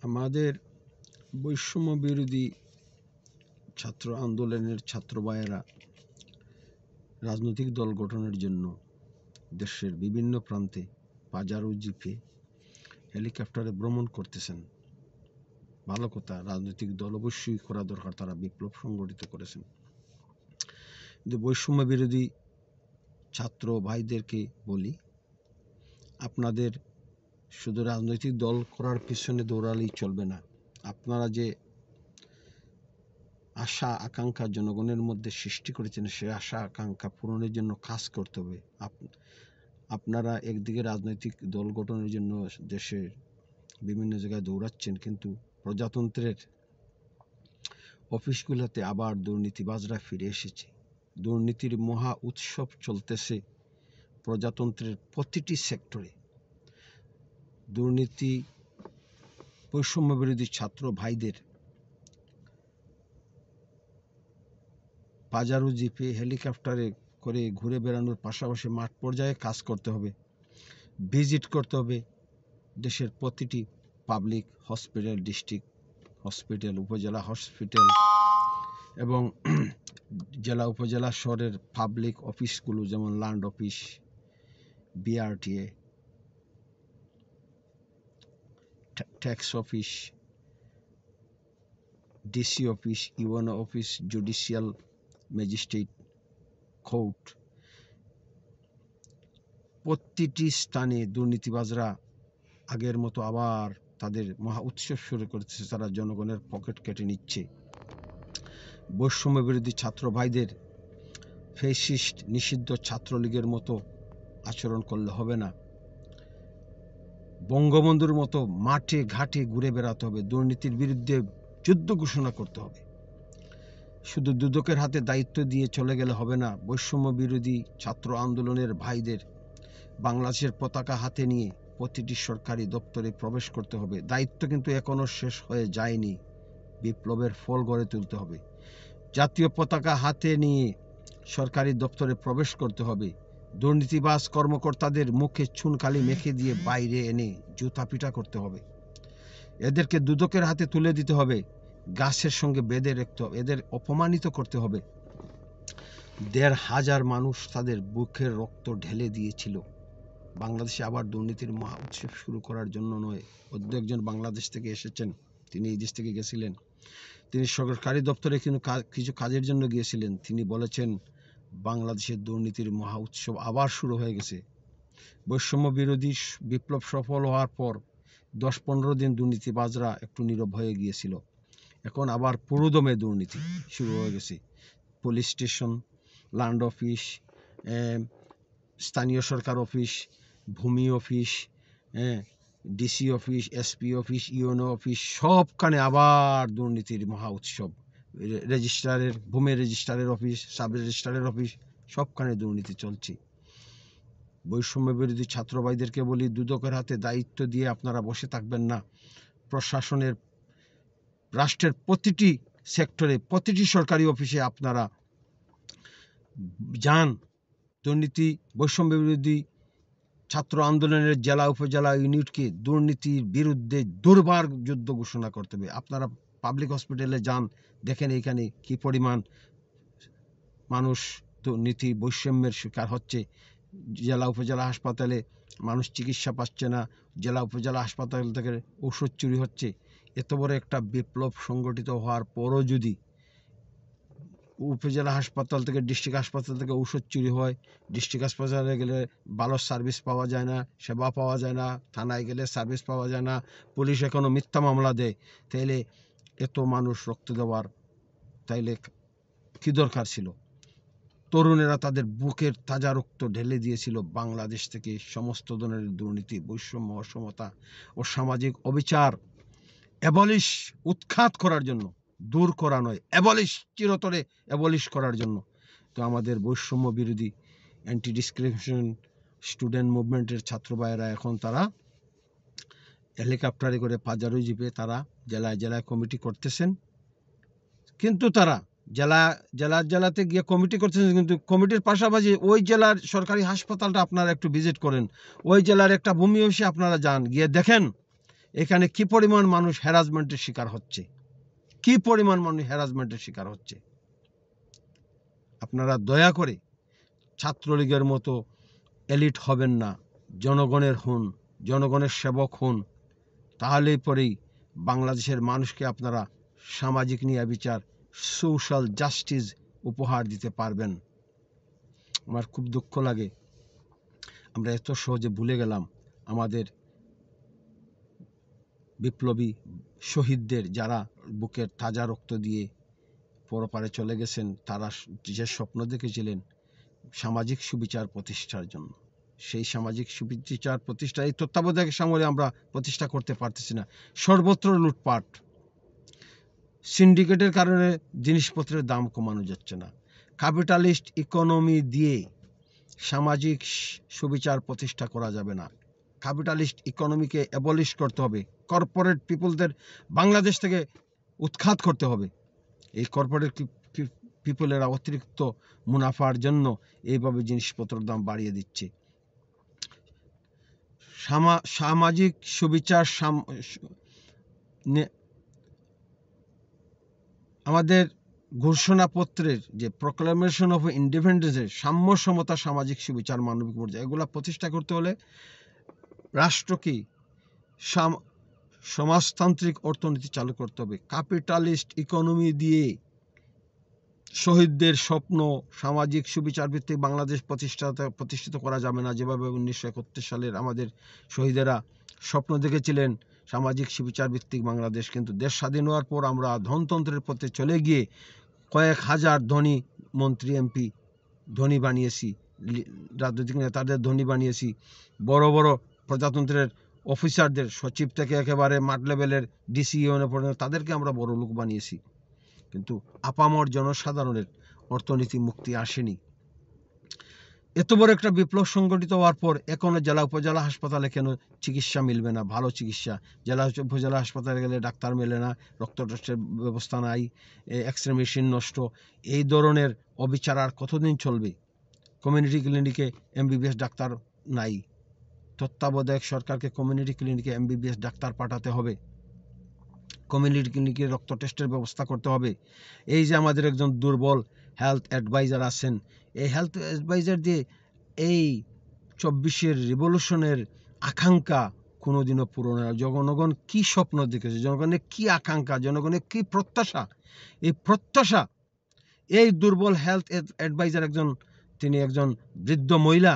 আমাদের বৈষম্য বিরোধী ছাত্র আন্দোলনের ছাত্র ভাইয়েরা রাজনৈতিক দল গঠনের জন্য দেশের বিভিন্ন প্রান্তে পাজারো জিপে হেলিকপ্টারে ভ্রমণ করতেছেন। ভালো কথা, রাজনৈতিক দল অবশ্যই করা দরকার, তারা বিপ্লব সংগঠিত করেছেন। কিন্তু বৈষম্য বিরোধী ছাত্র ভাইদেরকে বলি, আপনাদের শুধু রাজনৈতিক দল করার পিছনে দৌড়ালেই চলবে না। আপনারা যে আশা আকাঙ্ক্ষা জনগণের মধ্যে সৃষ্টি করেছেন, সে আশা আকাঙ্ক্ষা পূরণের জন্য কাজ করতে হবে। আপনারা একদিকে রাজনৈতিক দল গঠনের জন্য দেশের বিভিন্ন জায়গায় দৌড়াচ্ছেন, কিন্তু প্রজাতন্ত্রের অফিসগুলোতে আবার দুর্নীতিবাজরা ফিরে এসেছে। দুর্নীতির মহা উৎসব চলতেছে প্রজাতন্ত্রের প্রতিটি সেক্টরে। দুর্নীতি বৈষম্য বিরোধী ছাত্র ভাইদের পাজারো জিপে হেলিকপ্টারে করে ঘুরে বেড়ানোর পাশাপাশি মাঠ পর্যায়ে কাজ করতে হবে, ভিজিট করতে হবে দেশের প্রতিটি পাবলিক হসপিটাল, ডিস্ট্রিক্ট হসপিটাল, উপজেলা হসপিটাল এবং জেলা উপজেলা শহরের পাবলিক অফিসগুলো, যেমন land office, BRTA, tax office, DC office, UNO office, judicial magistrate court, প্রতিটি স্থানে দুর্নীতিবাজরা আগের মতো আবার তাদের মহা উৎসব শুরু করেছে। তারা জনগণের পকেট কেটে নিচ্ছে। বৈষম্য বিরোধী ছাত্র ভাইদের ফ্যাসিস্ট নিষিদ্ধ ছাত্রলীগের মতো আচরণ করলে হবে না। বঙ্গবন্ধুর মতো মাঠে ঘাটে ঘুরে বেড়াতে হবে, দুর্নীতির বিরুদ্ধে যুদ্ধ ঘোষণা করতে হবে। শুধু দুদকের হাতে দায়িত্ব দিয়ে চলে গেলে হবে না। বৈষম্য বিরোধী ছাত্র আন্দোলনের ভাইদের বাংলাদেশের পতাকা হাতে নিয়ে প্রতিটি সরকারি দপ্তরে প্রবেশ করতে হবে। দায়িত্ব কিন্তু এখনো শেষ হয়ে যায়নি, বিপ্লবের ফল গড়ে তুলতে হবে। জাতীয় পতাকা হাতে নিয়ে সরকারি দপ্তরে প্রবেশ করতে হবে। দুর্নীতিবাজ কর্মকর্তাদের মুখে চুনকালি মেখে দিয়ে বাইরে এনে জুতা পিটা করতে হবে। এদেরকে দুদকের হাতে তুলে দিতে হবে, গাছের সঙ্গে বেঁধে রাখতে হবে, এদের অপমানিত করতে হবে। ১,৫০০ মানুষ তাদের বুকের রক্ত ঢেলে দিয়েছিল বাংলাদেশে আবার দুর্নীতির মহা উৎসব শুরু করার জন্য নয়। একজন বাংলাদেশ থেকে এসেছেন, তিনি এই দেশ থেকে গেছিলেন, তিনি সরকারি দপ্তরে কিছু কাজের জন্য গিয়েছিলেন। তিনি বলেছেন বাংলাদেশের দুর্নীতির মহা উৎসব আবার শুরু হয়ে গেছে। বৈষম্য বিরোধী বিপ্লব সফল হওয়ার পর ১০-১৫ দিন দুর্নীতিবাজরা একটু নীরব হয়ে গিয়েছিল, এখন আবার পুরোদমে দুর্নীতি শুরু হয়ে গেছে। পুলিশ স্টেশন, ল্যান্ড অফিস, স্থানীয় সরকার অফিস, ভূমি office, DC office, SP office, UNO office, সবখানে আবার দুর্নীতির মহা উৎসব। রেজিস্ট্রারের, ভূমি রেজিস্ট্রারের অফিস, সাব রেজিস্ট্রারের অফিস, সবখানে দুর্নীতি চলছে। বৈষম্য বিরোধী ছাত্র ভাইদেরকে বলি, দুদকের হাতে দায়িত্ব দিয়ে আপনারা বসে থাকবেন না। প্রশাসনের, রাষ্ট্রের প্রতিটি সেক্টরে, প্রতিটি সরকারি অফিসে আপনারা যান। দুর্নীতি বৈষম্য বিরোধী ছাত্র আন্দোলনের জেলা উপজেলা ইউনিটকে দুর্নীতির বিরুদ্ধে দুর্বার যুদ্ধ ঘোষণা করতে হবে। আপনারা পাবলিক হসপিটালে যান, দেখেন এইখানে কি পরিমাণ মানুষ দুর্নীতি বৈষম্যের শিকার হচ্ছে। জেলা উপজেলা হাসপাতালে মানুষ চিকিৎসা পাচ্ছে না, জেলা উপজেলা হাসপাতাল থেকে ওষুধ চুরি হচ্ছে। এত বড় একটা বিপ্লব সংগঠিত হওয়ার পরও যদি উপজেলা হাসপাতাল থেকে, ডিস্ট্রিক্ট হাসপাতাল থেকে ওষুধ চুরি হয়, ডিস্ট্রিক্ট হাসপাতালে গেলে ভালো সার্ভিস পাওয়া যায় না, সেবা পাওয়া যায় না, থানায় গেলে সার্ভিস পাওয়া যায় না, পুলিশ এখনও মিথ্যা মামলা দেয়, তাইলে এত মানুষ রক্ত দেওয়ার তাইলে কি দরকার ছিল? তরুণেরা তাদের বুকের তাজা রক্ত ঢেলে দিয়েছিল বাংলাদেশ থেকে সমস্ত ধরনের দুর্নীতি, বৈষম্য, অসমতা ও সামাজিক অবিচার অ্যাবলিশ, উৎখাত করার জন্য, দূর করা নয়, অ্যাবলিশ, চিরতরে অ্যাবলিশ করার জন্য। তো আমাদের বৈষম্য বিরোধী অ্যান্টি ডিসক্রিমিনেশন স্টুডেন্ট মুভমেন্টের ছাত্র ভাইয়েরা এখন তারা হেলিকপ্টারে করে পাজারো জিপে তারা জেলায় জেলায় কমিটি করতেছেন। কিন্তু তারা জেলাতে গিয়ে কমিটি করতেছেন, কিন্তু কমিটির পাশাপাশি ওই জেলার সরকারি হাসপাতালটা আপনারা একটু ভিজিট করেন, ওই জেলার একটা ভূমি অফিসে আপনারা যান, গিয়ে দেখেন এখানে কি পরিমাণ মানুষ হ্যারাসমেন্টের শিকার হচ্ছে, কি পরিমাণ মানুষ হ্যারাসমেন্টের শিকার হচ্ছে। আপনারা দয়া করে ছাত্রলীগের মতো এলিট হবেন না, জনগণের হন, জনগণের সেবক হন, তাহলেই পরেই বাংলাদেশের মানুষকে আপনারা সামাজিক ন্যায় বিচার, সোশ্যাল জাস্টিস উপহার দিতে পারবেন। আমার খুব দুঃখ লাগে আমরা এত সহজে ভুলে গেলাম আমাদের বিপ্লবী শহীদদের, যারা বুকের তাজা রক্ত দিয়ে পরপারে চলে গেছেন। তারা যে স্বপ্ন দেখেছিলেন সামাজিক সুবিচার প্রতিষ্ঠার জন্য, সেই সামাজিক সুবিচার প্রতিষ্ঠা এই তত্ত্বাবধায়ক আমলে আমরা প্রতিষ্ঠা করতে পারতেছি না। সর্বত্র লুটপাট, সিন্ডিকেটের কারণে জিনিসপত্রের দাম কমানো যাচ্ছে না। ক্যাপিটালিস্ট ইকোনমি দিয়ে সামাজিক সুবিচার প্রতিষ্ঠা করা যাবে না। ক্যাপিটালিস্ট ইকোনমিকে অ্যাবলিশ করতে হবে, কর্পোরেট পিপলদের বাংলাদেশ থেকে উৎখাত করতে হবে। এই কর্পোরেট পিপলেরা অতিরিক্ত মুনাফার জন্য এইভাবে জিনিসপত্রের দাম বাড়িয়ে দিচ্ছে। সামাজিক সুবিচার আমাদের ঘোষণাপত্রের যে প্রোক্লামেশন অফ ইন্ডিপেন্ডেন্সের সাম্য সমতা, সামাজিক সুবিচার, মানবিক মর্যাদা, এগুলা প্রতিষ্ঠা করতে হলে রাষ্ট্রকে সমাজতান্ত্রিক অর্থনীতি চালু করতে হবে। ক্যাপিটালিস্ট ইকোনমি দিয়ে শহীদদের স্বপ্ন সামাজিক সুবিচার ভিত্তিক বাংলাদেশ প্রতিষ্ঠিত করা যাবে না। যেভাবে 1971 সালের আমাদের শহীদেরা স্বপ্ন দেখেছিলেন সামাজিক সুবিচার ভিত্তিক বাংলাদেশ, কিন্তু দেশ স্বাধীন হওয়ার পর আমরা ধনতন্ত্রের পথে চলে গিয়ে কয়েক হাজার ধনী মন্ত্রী এমপি ধনী বানিয়েছি, রাজনৈতিক নেতাদের ধনী বানিয়েছি, বড় বড় প্রজাতন্ত্রের অফিসারদের, সচিব থেকে একেবারে মাঠ লেভেলের ডিসি পর্যন্ত তাদেরকে আমরা বড় লোক বানিয়েছি, কিন্তু আপামর জনসাধারণের অর্থনীতি মুক্তি আসেনি। এত বড় একটা বিপ্লব সংগঠিত হওয়ার পর এখনো জেলা উপজেলা হাসপাতালে কেন চিকিৎসা মিলবে না, ভালো চিকিৎসা? জেলা উপজেলা হাসপাতালে গেলে ডাক্তার মেলে না, রক্ত টেস্টের ব্যবস্থা নাই, এক্সরে মেশিন নষ্ট। এই ধরনের অবিচার আর কতদিন চলবে? কমিউনিটি ক্লিনিকে এমবিবিএস ডাক্তার নাই। তত্ত্বাবধায়ক সরকারকে কমিউনিটি ক্লিনিকে এমবিবিএস ডাক্তার পাঠাতে হবে, কমিউনিটি ক্লিনিকে রক্ত টেস্টের ব্যবস্থা করতে হবে। এই যে আমাদের একজন দুর্বল হেলথ অ্যাডভাইজার আছেন, এই হেলথ অ্যাডভাইজার দিয়ে এই 24-এর রিভলিউশনের আকাঙ্ক্ষা কোনোদিনও পূরণ হয় না। জনগণ কি স্বপ্ন দেখেছে, জনগণের কি আকাঙ্ক্ষা, জনগণের কি প্রত্যাশা, এই প্রত্যাশা এই দুর্বল হেলথ অ্যাডভাইজার তিনি একজন বৃদ্ধ মহিলা,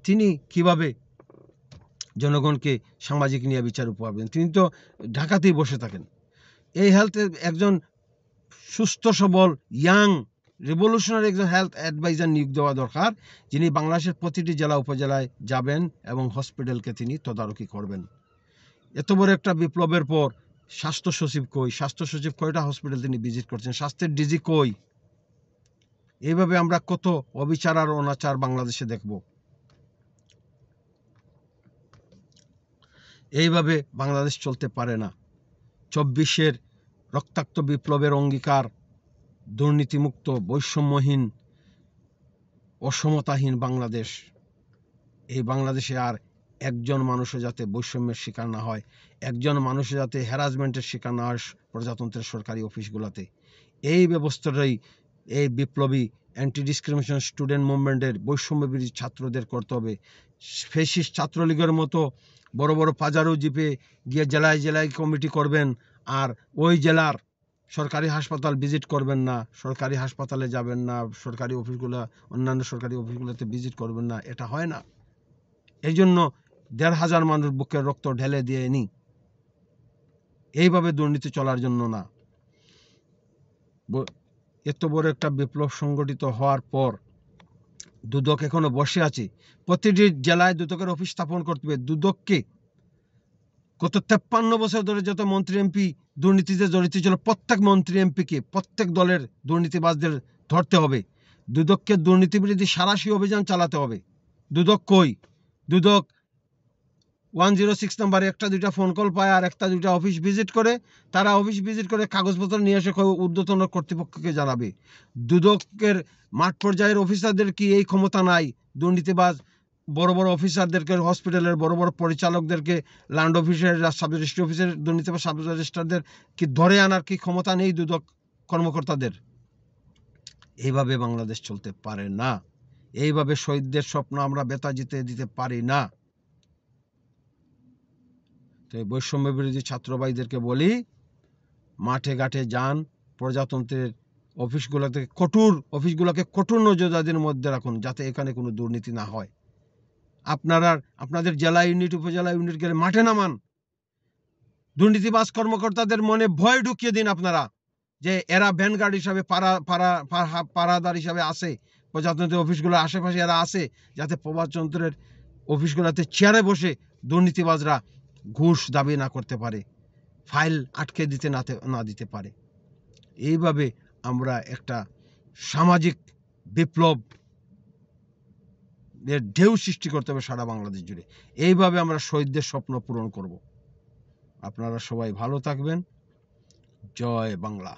তিনি কিভাবে জনগণকে সামাজিক ন্যায় বিচার উপহার দেন? তিনি তো ঢাকাতেই বসে থাকেন। এই হেলথ একজন সুস্থ সবল ইয়াং রিভলিউশনারি একজন হেলথ অ্যাডভাইজার নিয়োগ দেওয়া দরকার, যিনি বাংলাদেশের প্রতিটি জেলা উপজেলায় যাবেন এবং হসপিটালকে তিনি তদারকি করবেন। এত বড় একটা বিপ্লবের পর স্বাস্থ্য সচিব কই? স্বাস্থ্য সচিব কয়টা হসপিটাল তিনি ভিজিট করছেন? স্বাস্থ্যের ডিজি কই? এইভাবে আমরা কত অবিচার আর অনাচার বাংলাদেশে দেখব? এইভাবে বাংলাদেশ চলতে পারে না। 24-এর রক্তাক্ত বিপ্লবের অঙ্গীকার দুর্নীতিমুক্ত, বৈষম্যহীন, অসমতাহীন বাংলাদেশ। এই বাংলাদেশে আর একজন মানুষও যাতে বৈষম্যের শিকার না হয়, একজন মানুষও যাতে হ্যারাসমেন্টের শিকার না হয় প্রজাতন্ত্রের সরকারি অফিসগুলোতে। এই ব্যবস্থাটাই এই বিপ্লবী অ্যান্টি ডিসক্রিমিনেশন স্টুডেন্ট মুভমেন্টের বৈষম্য বিরোধী ছাত্রদের করতে হবে। ফ্যাসিস্ট ছাত্রলীগের মতো বড় বড় পাজারো জিপে গিয়ে জেলায় জেলায় কমিটি করবেন আর ওই জেলার সরকারি হাসপাতাল ভিজিট করবেন না, সরকারি হাসপাতালে যাবেন না, সরকারি অফিসগুলো, অন্যান্য সরকারি অফিসগুলোতে ভিজিট করবেন না, এটা হয় না। এই জন্য 1,500 মানুষ বুকের রক্ত ঢেলে দিয়ে নি, এইভাবে দুর্নীতি চলার জন্য না। এত বড় একটা বিপ্লব সংগঠিত হওয়ার পর দুদক এখনো বসে আছে। প্রতিটি জেলায় দুদকের অফিস স্থাপন করতে হবে। দুদককে গত 53 বছর ধরে যত মন্ত্রী এমপি দুর্নীতিতে জড়িত ছিল, প্রত্যেক মন্ত্রী এমপিকে, প্রত্যেক দলের দুর্নীতিবাজদের ধরতে হবে। দুদককে দুর্নীতি বিরোধী সাঁড়াশি অভিযান চালাতে হবে। দুদক কই? দুদক 106 নম্বরে একটা দুইটা ফোন কল পায় আর একটা দুইটা অফিস ভিজিট করে। তারা অফিস ভিজিট করে কাগজপত্র নিয়ে এসে ঊর্ধ্বতন কর্তৃপক্ষকে জানাবে। দুদকের মাঠ পর্যায়ের অফিসারদের কি এই ক্ষমতা নাই দুর্নীতিবাজ বড় বড় অফিসারদেরকে, হসপিটালের বড় বড় পরিচালকদেরকে, ল্যান্ড অফিসের, সাব রেজিস্ট্রি অফিসের দুর্নীতি বা সাব রেজিস্ট্রারদের কি ধরে আনার কি ক্ষমতা নেই দুদক কর্মকর্তাদের? এইভাবে বাংলাদেশ চলতে পারে না। এইভাবে শহীদদের স্বপ্ন আমরা বেতা জিতে দিতে পারি না। তো এই বৈষম্য বিরোধী ছাত্র ভাইদেরকে বলি, মাঠে ঘাটে যান, প্রজাতন্ত্রের অফিসগুলোকে কঠোর নজরদারির মধ্যে রাখুন, যাতে এখানে কোনো দুর্নীতি না হয়। আপনাদের জেলা ইউনিট, উপজেলা ইউনিট গেলে মাঠে নামান, দুর্নীতিবাজ কর্মকর্তাদের মনে ভয় ঢুকিয়ে দিন আপনারা, যে এরা ভ্যানগার্ড হিসাবে, পারাদার হিসাবে আসে, প্রজাতন্ত্রের অফিসগুলোর আশেপাশে এরা আসে, যাতে প্রজাতন্ত্রের অফিসগুলোতে চেয়ারে বসে দুর্নীতিবাজরা ঘুষ দাবি না করতে পারে, ফাইল আটকে না দিতে পারে। এইভাবে আমরা একটা সামাজিক বিপ্লব এর ঢেউ সৃষ্টি করতে হবে সারা বাংলাদেশ জুড়ে। এইভাবে আমরা শহীদদের স্বপ্ন পূরণ করব। আপনারা সবাই ভালো থাকবেন। জয় বাংলা।